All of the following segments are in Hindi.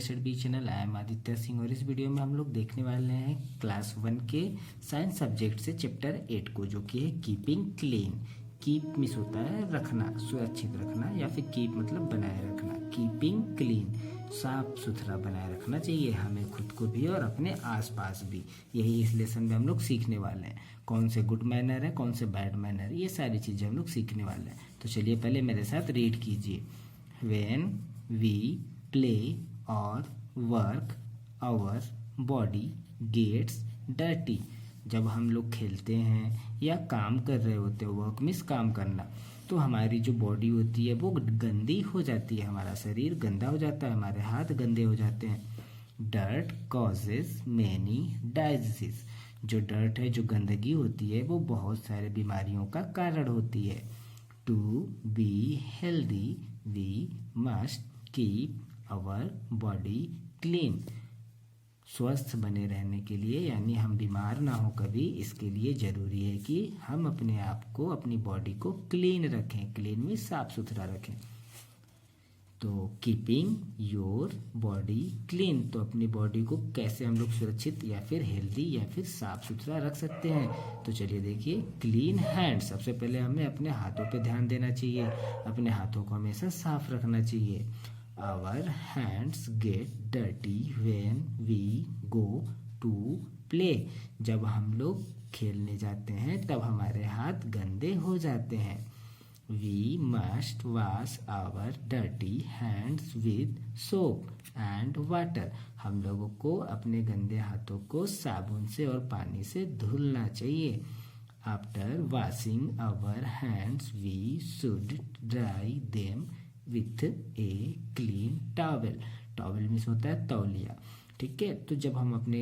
SRB channel. I am Aditya Singh और इस वीडियो में हम लोग देखने वाले हैं क्लास 1 के साइंस सब्जेक्ट से चैप्टर 8 को, जो कि है कीपिंग क्लीन। कीप मिस होता है रखना, सुरक्षित रखना, या फिर कीप मतलब बनाए रखना। कीपिंग क्लीन, साफ सुथरा बनाए रखना चाहिए हमें खुद को भी और अपने आसपास भी। यही इस लेसन में हम लोग सीखने वाले हैं। कौन से गुड मैनर है, कौन से बैड मैनर, ये सारी चीज़ें हम लोग सीखने वाले हैं। तो चलिए पहले मेरे साथ रीड कीजिए। When we play or work our body gets dirty. जब हम लोग खेलते हैं या काम कर रहे होते हैं, वर्क मीन्स काम करना, तो हमारी जो बॉडी होती है वो गंदी हो जाती है, हमारा शरीर गंदा हो जाता है, हमारे हाथ गंदे हो जाते हैं। Dirt causes many diseases. जो डर्ट है, जो गंदगी होती है, वो बहुत सारे बीमारियों का कारण होती है। To be healthy we must keep our body clean. स्वस्थ बने रहने के लिए, यानी हम बीमार ना हो कभी, इसके लिए ज़रूरी है कि हम अपने आप को, अपनी बॉडी को क्लीन रखें। क्लीन में साफ सुथरा रखें। तो कीपिंग योर बॉडी क्लीन, तो अपनी बॉडी को कैसे हम लोग सुरक्षित या फिर हेल्दी या फिर साफ सुथरा रख सकते हैं। तो चलिए देखिए, क्लीन हैंड। सबसे पहले हमें अपने हाथों पे ध्यान देना चाहिए, अपने हाथों को हमेशा साफ रखना चाहिए। Our hands get dirty when we go to play। जब हम लोग खेलने जाते हैं तब हमारे हाथ गंदे हो जाते हैं। We must wash our dirty hands with soap and water। हम लोगों को अपने गंदे हाथों को साबुन से और पानी से धुलना चाहिए। After washing our hands, we should dry them with A clean towel. Towel means होता है तौलिया, ठीक है। तो जब हम अपने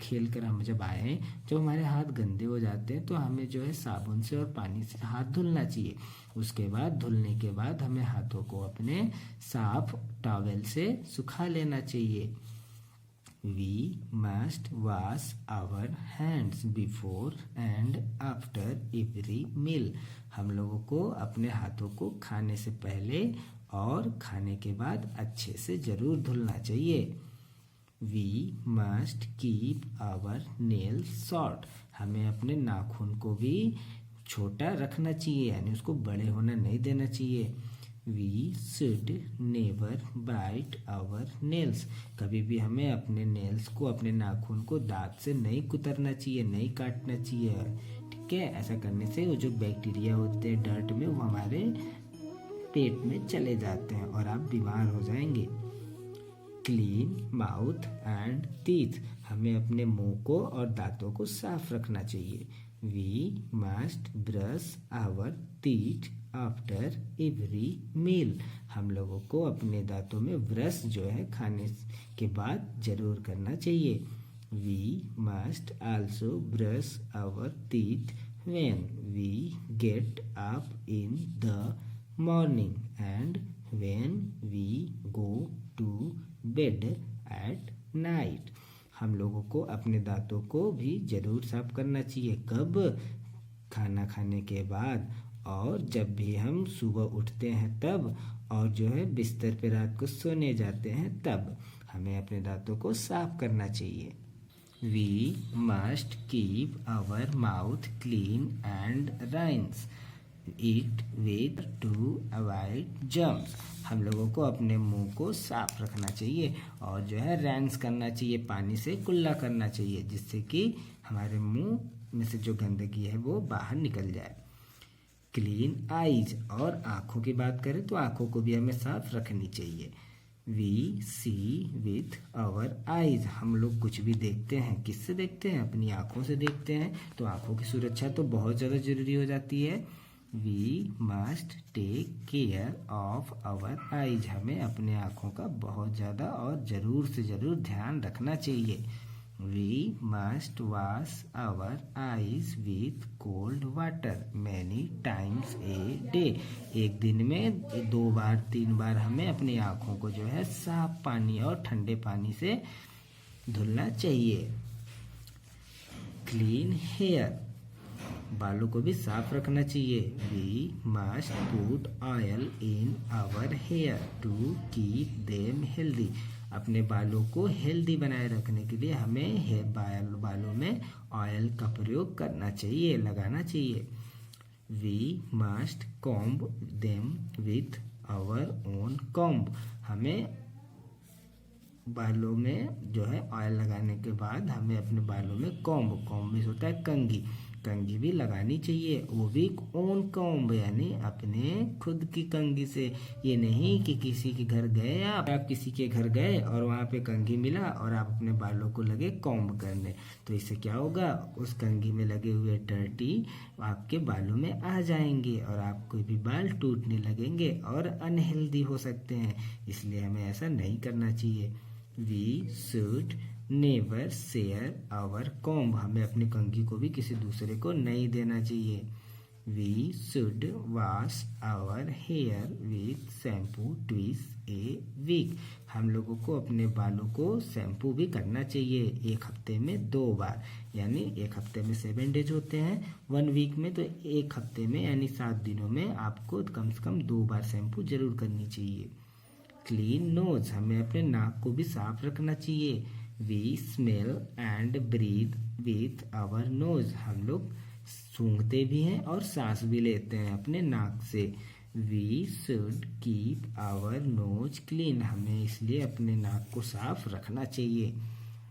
खेल कर हम जब आए, जब हमारे हाथ गंदे हो जाते हैं, तो हमें जो है साबुन से और पानी से हाथ धुलना चाहिए। उसके बाद धुलने के बाद हमें हाथों को अपने साफ टॉवेल से सुखा लेना चाहिए। We must wash our hands before and after every meal। हम लोगों को अपने हाथों को खाने से पहले और खाने के बाद अच्छे से ज़रूर धुलना चाहिए। We must keep our nails short। हमें अपने नाखून को भी छोटा रखना चाहिए, यानी उसको बड़े होना नहीं देना चाहिए। We should never bite our nails। कभी भी हमें अपने नेल्स को, अपने नाखून को दांत से नहीं कुतरना चाहिए, नहीं काटना चाहिए, ठीक है। ऐसा करने से वो जो बैक्टीरिया होते हैं डर्ट में, वो हमारे पेट में चले जाते हैं और आप बीमार हो जाएंगे। Clean mouth and teeth. हमें अपने मुंह को और दांतों को साफ रखना चाहिए। We must brush our teeth after every meal. हम लोगों को अपने दांतों में ब्रश जो है खाने के बाद जरूर करना चाहिए। We must also brush our teeth when we get up in the morning and when we go to bed at night. हम लोगों को अपने दांतों को भी जरूर साफ करना चाहिए। कब? खाना खाने के बाद, और जब भी हम सुबह उठते हैं तब, और जो है बिस्तर पे रात को सोने जाते हैं तब हमें अपने दांतों को साफ करना चाहिए। We must keep our mouth clean and rinse it with to avoid germs. हम लोगों को अपने मुंह को साफ रखना चाहिए और जो है रैंस करना चाहिए, पानी से कुल्ला करना चाहिए, जिससे कि हमारे मुंह में से जो गंदगी है वो बाहर निकल जाए। क्लीन आईज, और आँखों की बात करें तो आँखों को भी हमें साफ रखनी चाहिए। We see with our eyes. हम लोग कुछ भी देखते हैं, किससे देखते हैं? अपनी आँखों से देखते हैं, तो आँखों की सुरक्षा तो बहुत ज़्यादा जरूरी हो जाती है। We must take care of our eyes. हमें अपने आँखों का बहुत ज़्यादा और ज़रूर से ज़रूर ध्यान रखना चाहिए। We must wash our eyes with cold water many times a day। एक दिन में 2 बार 3 बार हमें अपनी आँखों को जो है साफ पानी और ठंडे पानी से धुलना चाहिए। क्लीन हेयर, बालों को भी साफ रखना चाहिए। We must put oil in our hair to keep them healthy. अपने बालों को हेल्दी बनाए रखने के लिए हमें बालों में ऑयल का प्रयोग करना चाहिए, लगाना चाहिए। We must comb them with our own comb. हमें बालों में जो है ऑयल लगाने के बाद हमें अपने बालों में कॉम्ब में होता है कंघी भी लगानी चाहिए, वो भी ओन कॉम्ब यानी अपने खुद की कंघी से। ये नहीं कि किसी के घर गए, आप किसी के घर गए और वहाँ पे कंघी मिला और आप अपने बालों को लगे कॉम्ब करने, तो इससे क्या होगा, उस कंघी में लगे हुए डर्टी आपके बालों में आ जाएंगे और आपको भी बाल टूटने लगेंगे और अनहेल्दी हो सकते हैं। इसलिए हमें ऐसा नहीं करना चाहिए। We should never share our comb. हमें अपनी कंघी को भी किसी दूसरे को नहीं देना चाहिए। We should wash our hair with shampoo twice a week. हम लोगों को अपने बालों को शैम्पू भी करना चाहिए 1 हफ्ते में 2 बार, यानी 1 हफ्ते में 7 डेज होते हैं, 1 वीक में, तो 1 हफ्ते में यानी 7 दिनों में आपको कम से कम 2 बार शैम्पू जरूर करनी चाहिए। Clean nose. हमें अपने नाक को भी साफ रखना चाहिए। We smell and breathe with our nose. हम लोग सूंघते भी हैं और सांस भी लेते हैं अपने नाक से। We should keep our nose clean. हमें इसलिए अपने नाक को साफ रखना चाहिए।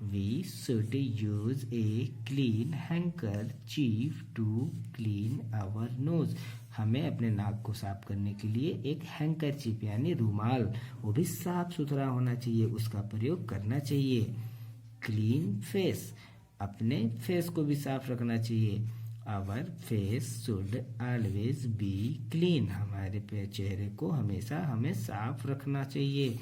We should use a clean handkerchief to clean our nose. हमें अपने नाक को साफ करने के लिए एक हैंकरचीफ यानी रुमाल, वो भी साफ सुथरा होना चाहिए, उसका प्रयोग करना चाहिए। Clean face. अपने फेस को भी साफ रखना चाहिए। Our face should always be clean. हमारे चेहरे को हमेशा हमें साफ रखना चाहिए।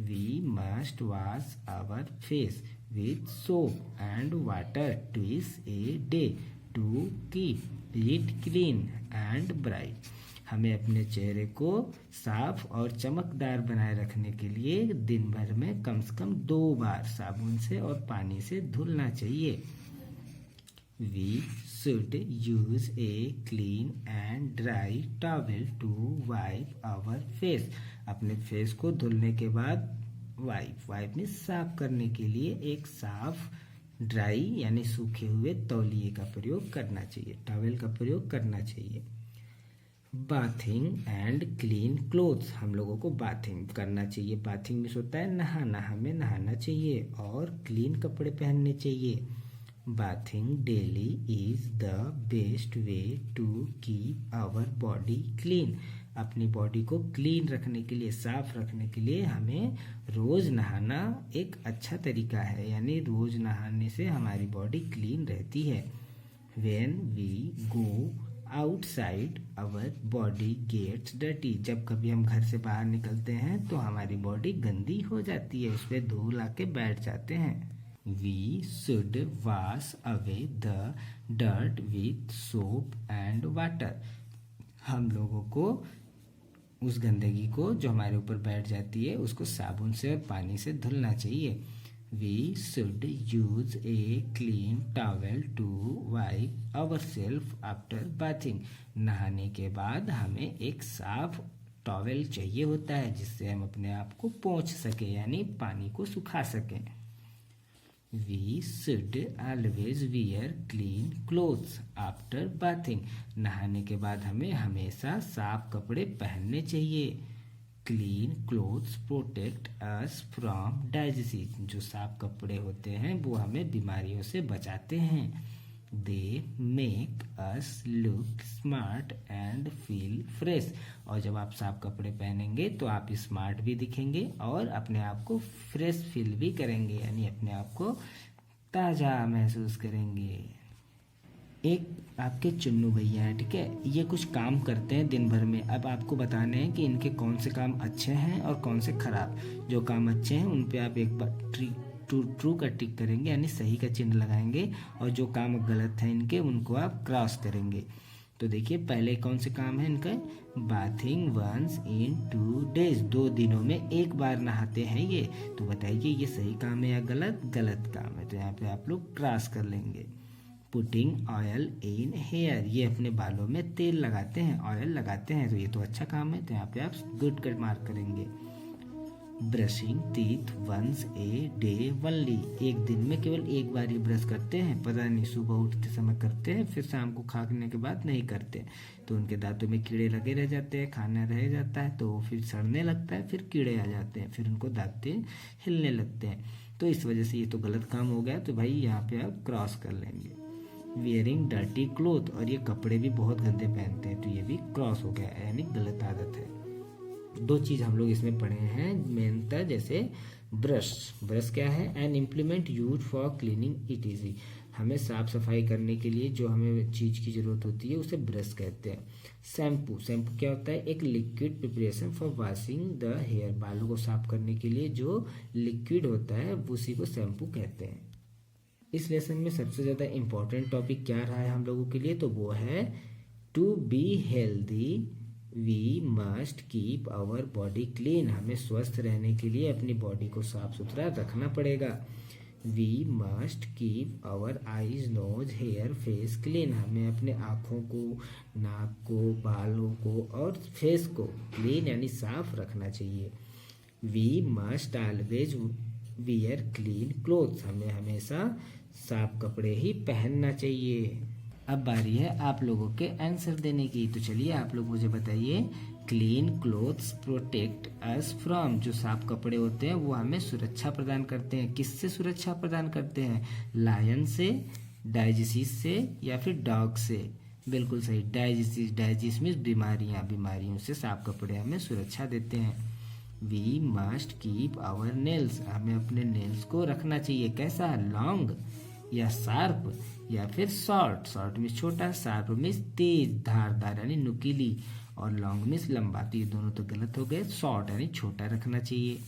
We must wash our face with soap and water twice a day to keep it clean and bright. हमें अपने चेहरे को साफ और चमकदार बनाए रखने के लिए दिन भर में कम से कम 2 बार साबुन से और पानी से धुलना चाहिए। We should use a clean and dry towel to wipe our face. अपने फेस को धुलने के बाद वाइप में साफ करने के लिए एक साफ ड्राई यानी सूखे हुए तौलिए का प्रयोग करना चाहिए, टॉवेल का प्रयोग करना चाहिए। Bathing and clean clothes. हम लोगों को बाथिंग करना चाहिए। बाथिंग में होता है नहाना, हमें नहाना चाहिए और क्लीन कपड़े पहनने चाहिए। Bathing daily is the best way to keep our body clean. अपनी बॉडी को क्लीन रखने के लिए, साफ रखने के लिए हमें रोज नहाना एक अच्छा तरीका है, यानी रोज नहाने से हमारी बॉडी क्लीन रहती है। When we go outside our body gets dirty. जब कभी हम घर से बाहर निकलते हैं तो हमारी बॉडी गंदी हो जाती है, उस पर धूल आके बैठ जाते हैं। We should wash away the dirt with soap and water. हम लोगों को उस गंदगी को जो हमारे ऊपर बैठ जाती है उसको साबुन से और पानी से धुलना चाहिए। We should use a clean towel to wipe ourselves after bathing. नहाने के बाद हमें एक साफ टॉवेल चाहिए होता है जिससे हम अपने आप को पोंछ सकें, यानी पानी को सुखा सकें। We should always wear clean clothes after bathing. नहाने के बाद हमें हमेशा साफ कपड़े पहनने चाहिए। Clean clothes protect us from diseases. जो साफ कपड़े होते हैं वो हमें बीमारियों से बचाते हैं। They make us look smart and feel fresh. और जब आप साफ कपड़े पहनेंगे तो आप स्मार्ट भी दिखेंगे और अपने आप को फ्रेश फील भी करेंगे, यानी अपने आप को ताज़ा महसूस करेंगे। एक आपके चुन्नू भैया हैं, ठीक है, ये कुछ काम करते हैं दिन भर में। अब आपको बताने हैं कि इनके कौन से काम अच्छे हैं और कौन से खराब। जो काम अच्छे हैं उन पे आप एक बार ट्रू का टिक करेंगे, यानी सही का चिन्ह लगाएंगे, और जो काम गलत है इनके उनको आप क्रॉस करेंगे। तो देखिए पहले कौन से काम है इनका, बाथिंग वंस इन 2 days। 2 दिनों में 1 बार नहाते हैं ये। तो बताइए ये सही काम है या गलत? गलत काम है, तो यहाँ पे आप लोग क्रॉस कर लेंगे। Putting oil in hair. ये अपने बालों में तेल लगाते हैं, ऑयल लगाते हैं, तो ये तो अच्छा काम है, तो यहाँ पे आप गुड कट मार्क करेंगे। Brushing teeth once a day only, एक दिन में केवल एक बार ही ब्रश करते हैं, पता नहीं सुबह उठते समय करते हैं फिर शाम को खाने के बाद नहीं करते, तो उनके दांतों में कीड़े लगे रह जाते हैं, खाना रह जाता है तो फिर सड़ने लगता है, फिर कीड़े आ जाते हैं, फिर उनको दांतें हिलने लगते हैं। तो इस वजह से ये तो गलत काम हो गया, तो भाई यहाँ पे आप क्रॉस कर लेंगे। वियरिंग डर्टी क्लोथ, और ये कपड़े भी बहुत गंदे पहनते हैं, तो ये भी क्रॉस हो गया, यानी गलत आदत है। दो चीज हम लोग इसमें पढ़े हैं मेनता, जैसे ब्रश। ब्रश क्या है? An implement used for cleaning it easy, हमें साफ सफाई करने के लिए जो हमें चीज की जरूरत होती है उसे ब्रश कहते हैं। शैम्पू, शैम्पू क्या होता है? एक liquid preparation for washing the hair, बालों को साफ करने के लिए जो लिक्विड होता है उसी को शैम्पू कहते हैं। इस लेसन में सबसे ज़्यादा इम्पोर्टेंट टॉपिक क्या रहा है हम लोगों के लिए? तो वो है to be healthy we must keep our body clean, हमें स्वस्थ रहने के लिए अपनी बॉडी को साफ सुथरा रखना पड़ेगा। We must keep our eyes nose hair face clean, हमें अपने आँखों को, नाक को, बालों को और फेस को क्लीन यानी साफ रखना चाहिए। We must always wear clean clothes, हमें हमेशा साफ कपड़े ही पहनना चाहिए। अब बारी है आप लोगों के आंसर देने की, तो चलिए आप लोग मुझे बताइए। Clean clothes protect us from, जो साफ कपड़े होते हैं वो हमें सुरक्षा प्रदान करते हैं। किससे सुरक्षा प्रदान करते हैं? लायन से, डायजिसिस से या फिर डॉग से? बिल्कुल सही, डायजिसिस। डायजिसिस मीन्स बीमारियां, बीमारियों से साफ कपड़े हमें सुरक्षा देते हैं। We must keep our nails, हमें अपने नेल्स को रखना चाहिए कैसा? लॉन्ग या शार्प या फिर शॉर्ट? शॉर्ट मीन्स छोटा, शार्प मीन्स तेज धारदार यानी नुकीली, और लॉन्ग मीन्स लंबा। तो ये दोनों तो गलत हो गए, शॉर्ट यानी छोटा रखना चाहिए।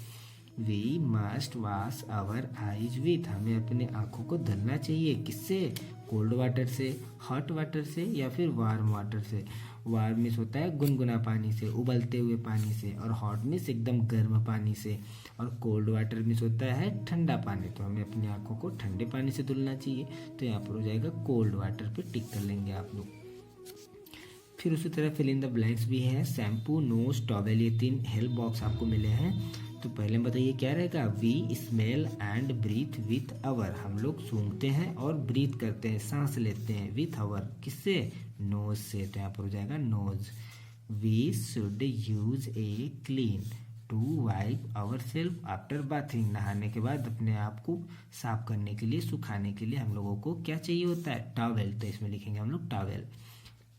We must wash our eyes with, हमें अपने आंखों को धुलना चाहिए किससे? कोल्ड वाटर से, हॉट वाटर से या फिर वार्म वाटर से? वार्म मीन्स होता है गुनगुना पानी से, उबलते हुए पानी से, और हॉट मीन्स एकदम गर्म पानी से, और कोल्ड वाटर मीन्स होता है ठंडा पानी। तो हमें अपनी आंखों को ठंडे पानी से धुलना चाहिए, तो यहाँ पर हो जाएगा कोल्ड वाटर पे टिक कर लेंगे आप लोग। फिर उसी तरह फिल इन द ब्लैंक्स भी है। शैम्पू, नोज, टॉवेल, ये 3 हेल्प बॉक्स आपको मिले हैं। तो पहले बताइए क्या रहेगा? We smell and breathe with our, हम लोग सूंघते हैं और ब्रीथ करते हैं, सांस लेते हैं विथ अवर, किससे? नोज से, तो यहाँ पर हो जाएगा nose. We should use a clean to wipe ourselves after bathing, नहाने के बाद अपने आप को साफ करने के लिए, सुखाने के लिए हम लोगों को क्या चाहिए होता है? टॉवेल, तो इसमें लिखेंगे हम लोग towel.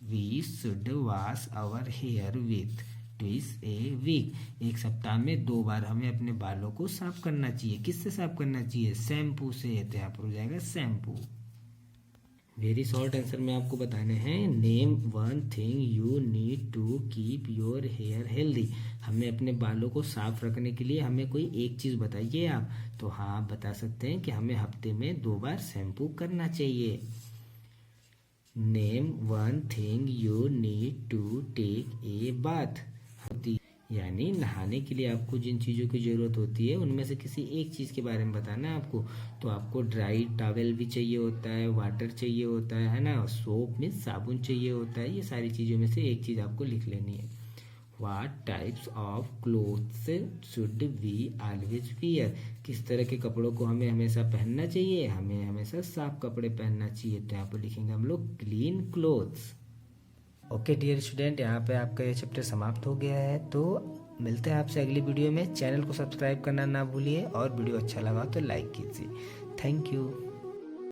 We should wash our hair with twice a week, एक सप्ताह में 2 बार हमें अपने बालों को साफ करना चाहिए। किससे साफ करना चाहिए? शैम्पू से, तो यहाँ पर हो जाएगा शैम्पू। वेरी शॉर्ट आंसर में आपको बताने हैं। Name one thing you need to keep your hair healthy, हमें अपने बालों को साफ रखने के लिए हमें कोई एक चीज़ बताइए आप। तो हाँ, आप बता सकते हैं कि हमें हफ्ते में 2 बार शैम्पू करना चाहिए। Name one thing you need to take a bath, यानी नहाने के लिए आपको जिन चीज़ों की ज़रूरत होती है उनमें से किसी एक चीज़ के बारे में बताना है आपको। तो आपको ड्राई टॉवेल भी चाहिए होता है, वाटर चाहिए होता है ना, सोप में साबुन चाहिए होता है, ये सारी चीज़ों में से एक चीज़ आपको लिख लेनी है। What types of clothes should we always wear, किस तरह के कपड़ों को हमें हमेशा पहनना चाहिए? हमें हमेशा साफ कपड़े पहनना चाहिए, तो यहाँ पर लिखेंगे हम लोग clean clothes. Okay dear student, यहाँ पे आपका ये चैप्टर समाप्त हो गया है। तो मिलते हैं आपसे अगली वीडियो में। चैनल को सब्सक्राइब करना ना भूलिए, और वीडियो अच्छा लगा तो लाइक कीजिए। Thank you.